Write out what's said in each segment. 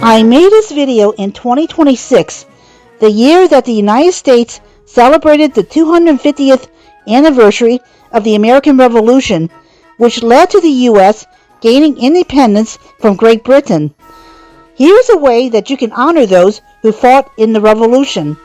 I made this video in 2026, the year that the United States celebrated the 250th anniversary of the American Revolution, which led to the U.S. gaining independence from Great Britain. Here's a way that you can honor those who fought in the Revolution.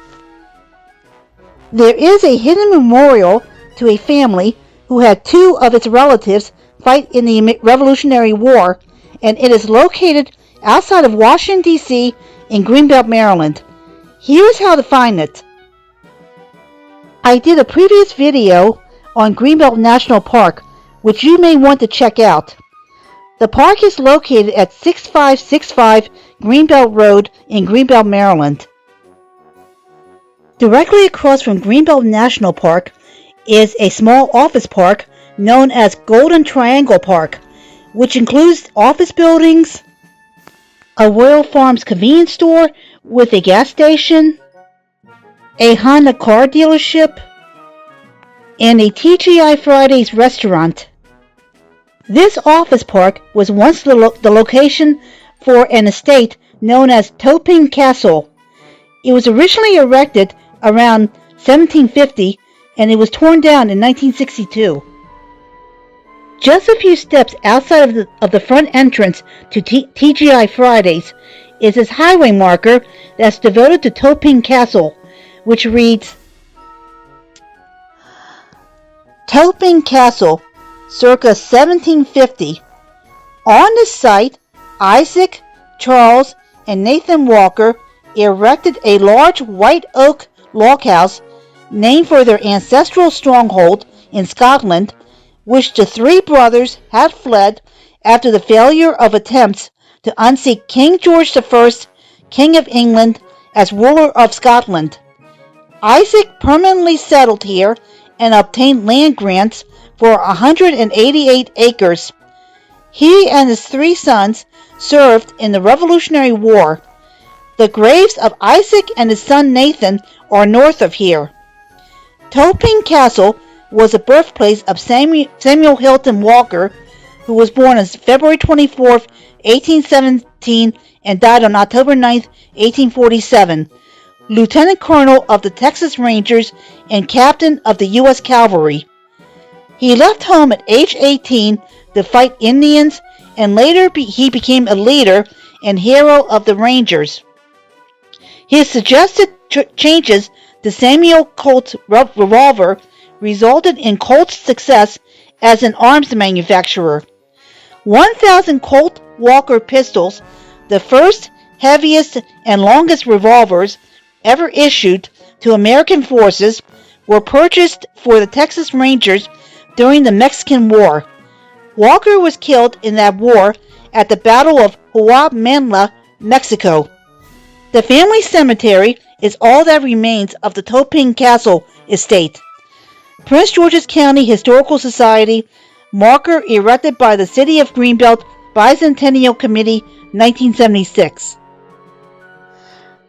There is a hidden memorial to a family who had two of its relatives fight in the Revolutionary War, and it is located outside of Washington, D.C. in Greenbelt, Maryland. Here's how to find it. I did a previous video on Greenbelt National Park, which you may want to check out. The park is located at 6565 Greenbelt Road in Greenbelt, Maryland. Directly across from Greenbelt National Park is a small office park known as Golden Triangle Park, which includes office buildings, a Royal Farms convenience store with a gas station, a Honda car dealership, and a TGI Fridays restaurant. This office park was once the location for an estate known as Toping Castle. It was originally erected around 1750 and it was torn down in 1962. Just a few steps outside of the front entrance to TGI Fridays is this highway marker that's devoted to Toping Castle, which reads, Toping Castle, circa 1750. On this site, Isaac, Charles, and Nathan Walker erected a large white oak loghouse named for their ancestral stronghold in Scotland, which the three brothers had fled after the failure of attempts to unseat King George I, King of England, as ruler of Scotland. Isaac permanently settled here and obtained land grants for 188 acres. He and his three sons served in the Revolutionary War. The graves of Isaac and his son Nathan are north of here. Toping Castle was the birthplace of Samuel Hilton Walker, who was born on February 24, 1817 and died on October 9, 1847, Lieutenant Colonel of the Texas Rangers and Captain of the U.S. Cavalry. He left home at age 18 to fight Indians, and later he became a leader and hero of the Rangers. His suggested changes to Samuel Colt's revolver resulted in Colt's success as an arms manufacturer. 1,000 Colt Walker pistols, the first, heaviest, and longest revolvers ever issued to American forces, were purchased for the Texas Rangers during the Mexican War. Walker was killed in that war at the Battle of Huamanla, Mexico. The family cemetery is all that remains of the Toping Castle estate. Prince George's County Historical Society marker erected by the City of Greenbelt Bicentennial Committee, 1976.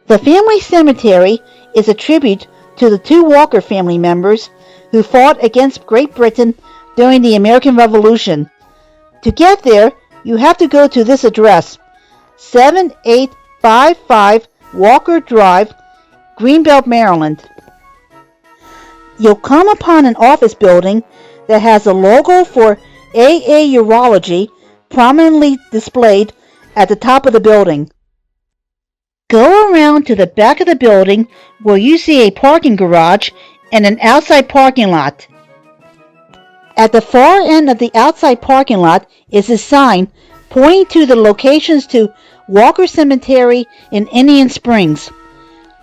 The family cemetery is a tribute to the two Walker family members who fought against Great Britain during the American Revolution. To get there, you have to go to this address, 7855 Walker Drive, Greenbelt, Maryland. You'll come upon an office building that has a logo for AA Urology prominently displayed at the top of the building. Go around to the back of the building where you see a parking garage and an outside parking lot. At the far end of the outside parking lot is a sign pointing to the locations to Walker Cemetery in Indian Springs.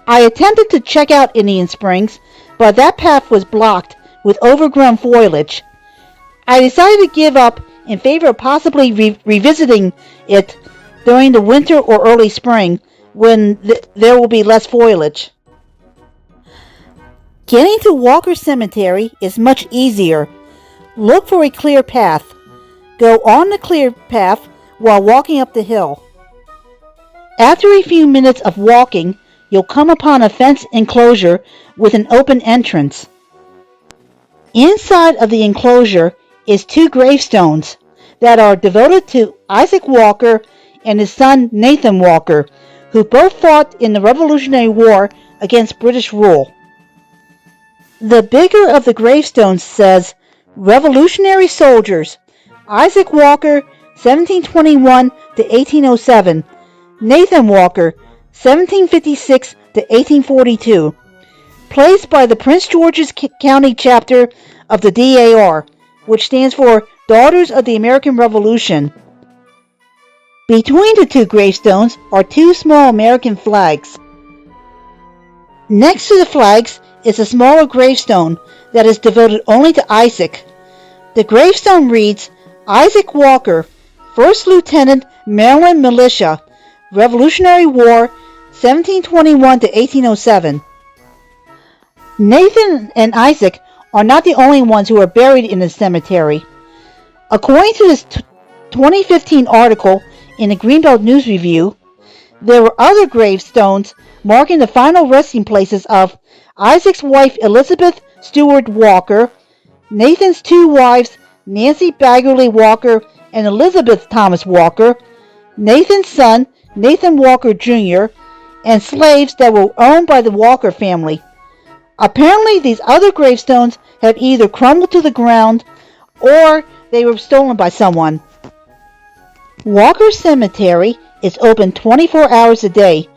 I attempted to check out Indian Springs, but that path was blocked with overgrown foliage. I decided to give up in favor of possibly revisiting it during the winter or early spring when there will be less foliage. Getting to Walker Cemetery is much easier. Look for a clear path. Go on the clear path while walking up the hill. After a few minutes of walking, you'll come upon a fenced enclosure with an open entrance. Inside of the enclosure is 2 gravestones that are devoted to Isaac Walker and his son Nathan Walker, who both fought in the Revolutionary War against British rule. The bigger of the gravestones says, Revolutionary Soldiers, Isaac Walker, 1721 to 1807, Nathan Walker, 1756 to 1842, placed by the Prince George's County chapter of the DAR, which stands for Daughters of the American Revolution. Between the two gravestones are two small American flags. Next to the flags is a smaller gravestone that is devoted only to Isaac. The gravestone reads, Isaac Walker, 1st Lieutenant, Maryland Militia, Revolutionary War, 1721 to 1807. Nathan and Isaac are not the only ones who are buried in the cemetery. According to this 2015 article in the Greenbelt News Review, there were other gravestones marking the final resting places of Isaac's wife Elizabeth Stewart Walker, Nathan's two wives Nancy Baggerly Walker and Elizabeth Thomas Walker, Nathan's son Nathan Walker Jr., and slaves that were owned by the Walker family. Apparently these other gravestones have either crumbled to the ground or they were stolen by someone. Walker Cemetery is open 24 hours a day,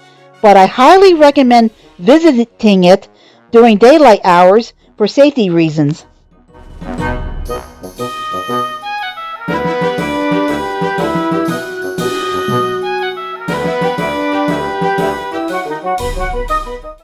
but I highly recommend visiting it during daylight hours for safety reasons.